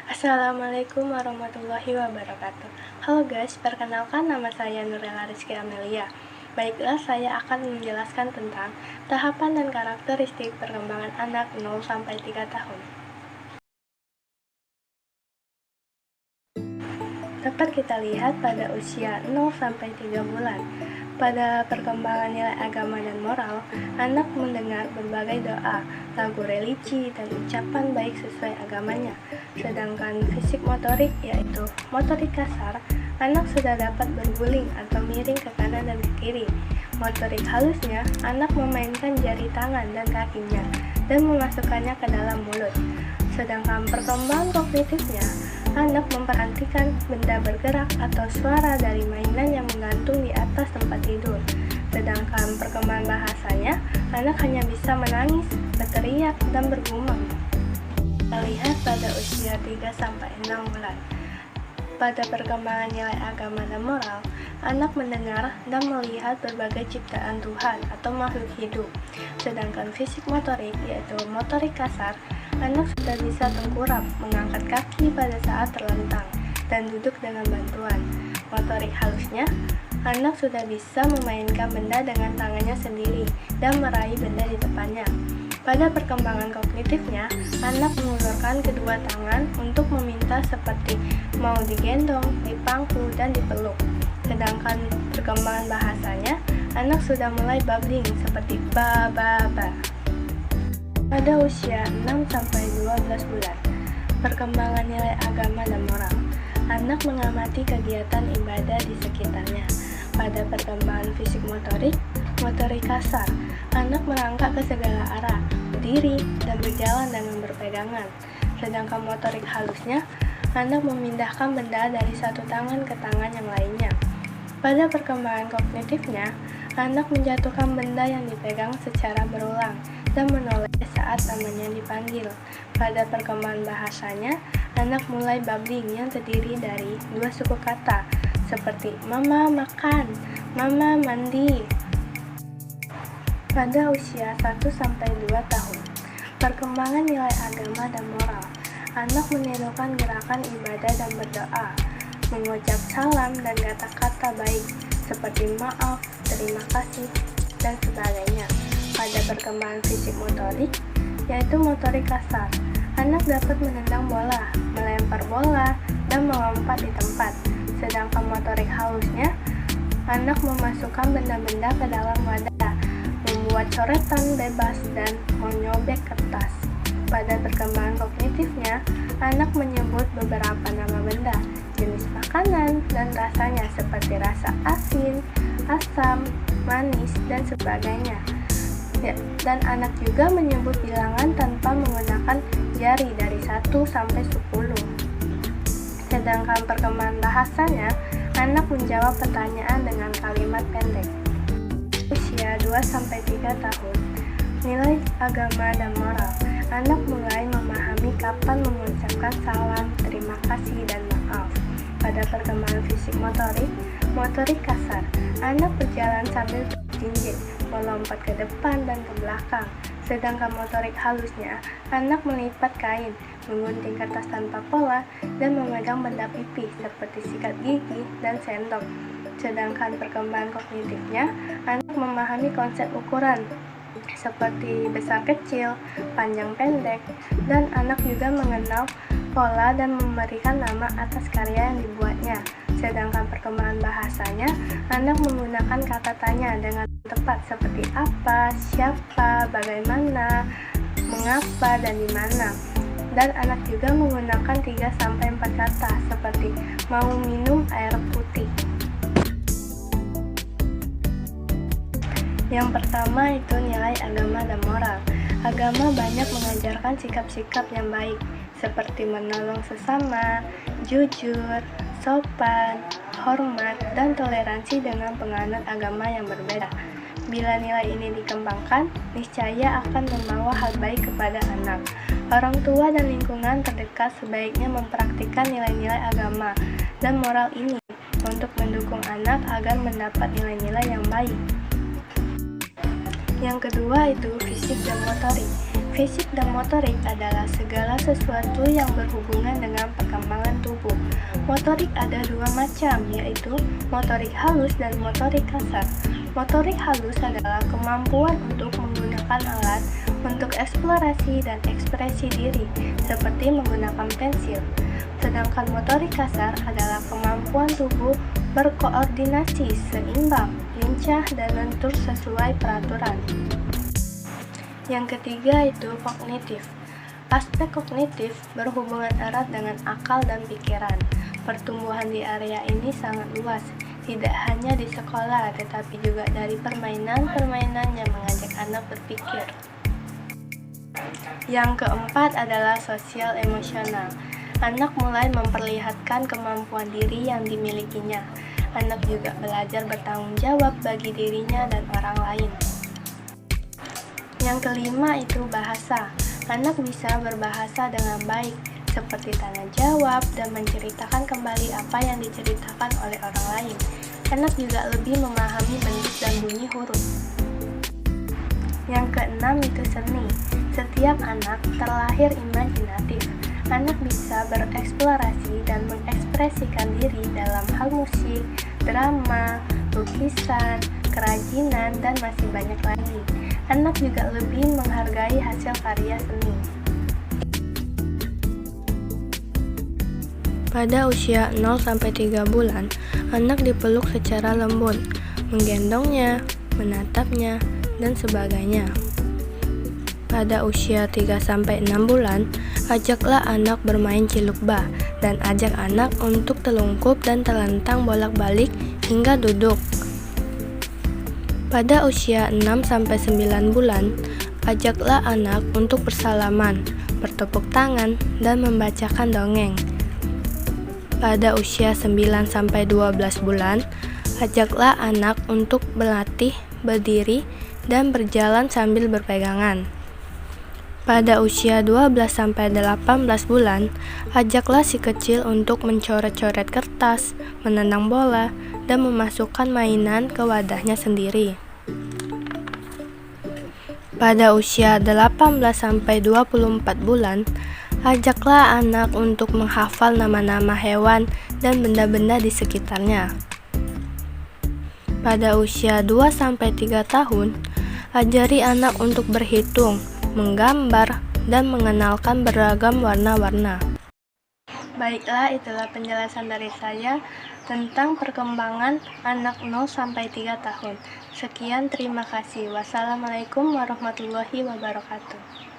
Assalamualaikum warahmatullahi wabarakatuh. Halo guys, perkenalkan nama saya Nurella Rizky Amelia. Baiklah, saya akan menjelaskan tentang tahapan dan karakteristik perkembangan anak 0-3 tahun. Dapat kita lihat pada usia 0-3 bulan. Pada perkembangan nilai agama dan moral, anak mendengar berbagai doa, lagu religi, dan ucapan baik sesuai agamanya. Sedangkan fisik motorik, yaitu motorik kasar, anak sudah dapat berguling atau miring ke kanan dan ke kiri. Motorik halusnya, anak memainkan jari tangan dan kakinya dan memasukkannya ke dalam mulut. Sedangkan perkembangan kognitifnya, anak memperhatikan benda bergerak atau suara dari mainan yang menggantung di atas tempat tidur. Sedangkan perkembangan bahasanya, anak hanya bisa menangis, berteriak, dan bergumam. Kita lihat pada usia 3-6 bulan. Pada perkembangan nilai agama dan moral, anak mendengar dan melihat berbagai ciptaan Tuhan atau makhluk hidup. Sedangkan fisik motorik, yaitu motorik kasar, anak sudah bisa tengkurap, mengangkat kaki pada saat terlentang, dan duduk dengan bantuan. Motorik halusnya, anak sudah bisa memainkan benda dengan tangannya sendiri dan meraih benda di depannya. Pada perkembangan kognitifnya, anak mengulurkan kedua tangan untuk meminta seperti mau digendong, dipangku, dan dipeluk. Sedangkan perkembangan bahasanya, anak sudah mulai babbling seperti ba, ba, ba. Pada usia 6-12 bulan, perkembangan nilai agama dan moral, anak mengamati kegiatan ibadah di sekitarnya. Pada perkembangan fisik motorik, motorik kasar, anak merangkak ke segala arah, berdiri, dan berjalan dengan berpegangan. Sedangkan motorik halusnya, anak memindahkan benda dari satu tangan ke tangan yang lainnya. Pada perkembangan kognitifnya, anak menjatuhkan benda yang dipegang secara berulang dan menoleh saat namanya dipanggil. Pada perkembangan bahasanya, anak mulai babbling yang terdiri dari dua suku kata, seperti mama makan, mama mandi. Pada usia 1-2 tahun, perkembangan nilai agama dan moral, anak menirukan gerakan ibadah dan berdoa, mengucap salam dan kata-kata baik, seperti maaf, terima kasih, dan sebagainya. Pada perkembangan fisik motorik, yaitu motorik kasar, anak dapat menendang bola, melempar bola, dan melompat di tempat. Sedangkan motorik halusnya, anak memasukkan benda-benda ke dalam wadah, membuat coretan bebas, dan menyobek kertas. Pada perkembangan kognitifnya, anak menyebut beberapa nama benda, jenis makanan, dan rasanya seperti rasa asin, asam, manis, dan sebagainya. Dan anak juga menyebut bilangan tanpa menggunakan jari dari 1-10. Sedangkan perkembangan bahasanya, anak menjawab pertanyaan dengan kalimat pendek. Usia 2-3 tahun, nilai agama dan moral, anak mulai memahami kapan mengucapkan salam, terima kasih, dan maaf. Pada perkembangan fisik motorik, motorik kasar, anak berjalan sambil berjinjit, melompat ke depan dan ke belakang. Sedangkan motorik halusnya, anak melipat kain, menggunting kertas tanpa pola, dan memegang benda pipih seperti sikat gigi dan sendok. Sedangkan perkembangan kognitifnya, anak memahami konsep ukuran seperti besar kecil, panjang pendek, dan anak juga mengenal pola dan memberikan nama atas karya yang dibuatnya. Sedangkan perkembangan bahasanya, anak menggunakan kata tanya dengan tepat seperti apa, siapa, bagaimana, mengapa, dan di mana. Dan anak juga menggunakan 3-4 kata seperti mau minum air putih. Yang pertama itu nilai agama dan moral. Agama banyak mengajarkan sikap-sikap yang baik, seperti menolong sesama, jujur, sopan, hormat, dan toleransi dengan penganut agama yang berbeda. Bila nilai ini dikembangkan, niscaya akan membawa hal baik kepada anak. Orang tua dan lingkungan terdekat sebaiknya mempraktikkan nilai-nilai agama dan moral ini untuk mendukung anak agar mendapat nilai-nilai yang baik. Yang kedua itu fisik dan motorik. Fisik dan motorik adalah segala sesuatu yang berhubungan dengan perkembangan tubuh. Motorik ada dua macam, yaitu motorik halus dan motorik kasar. Motorik halus adalah kemampuan untuk menggunakan alat untuk eksplorasi dan ekspresi diri, seperti menggunakan pensil. Sedangkan motorik kasar adalah kemampuan tubuh berkoordinasi, seimbang, lincah, dan lentur sesuai peraturan. Yang ketiga itu kognitif. Aspek kognitif berhubungan erat dengan akal dan pikiran. Pertumbuhan di area ini sangat luas, tidak hanya di sekolah, tetapi juga dari permainan-permainan yang mengajak anak berpikir. Yang keempat adalah sosial emosional. Anak mulai memperlihatkan kemampuan diri yang dimilikinya. Anak juga belajar bertanggung jawab bagi dirinya dan orang lain. Yang kelima itu bahasa. Anak bisa berbahasa dengan baik, seperti tanya jawab dan menceritakan kembali apa yang diceritakan oleh orang lain. Anak juga lebih memahami bentuk dan bunyi huruf. Yang keenam itu seni. Setiap anak terlahir imajinatif. Anak bisa bereksplorasi dan mengekspresikan diri dalam hal musik, drama, lukisan, kerajinan, dan masih banyak lagi. Anak juga lebih menghargai hasil karya seni. Pada usia 0-3 bulan, anak dipeluk secara lembut, menggendongnya, menatapnya, dan sebagainya. Pada usia 3-6 bulan, ajaklah anak bermain cilukbah dan ajak anak untuk telungkup dan telentang bolak-balik hingga duduk. Pada usia 6-9 bulan, ajaklah anak untuk bersalaman, bertepuk tangan, dan membacakan dongeng. Pada usia 9-12 bulan, ajaklah anak untuk berlatih, berdiri, dan berjalan sambil berpegangan. Pada usia 12-18 bulan, ajaklah si kecil untuk mencoret-coret kertas, menendang bola, dan memasukkan mainan ke wadahnya sendiri. Pada usia 18-24 bulan, ajaklah anak untuk menghafal nama-nama hewan dan benda-benda di sekitarnya. Pada usia 2-3 tahun, ajari anak untuk berhitung, menggambar, dan mengenalkan beragam warna-warna. Baiklah, itulah penjelasan dari saya tentang perkembangan anak 0-3 tahun. Sekian, terima kasih. Wassalamualaikum warahmatullahi wabarakatuh.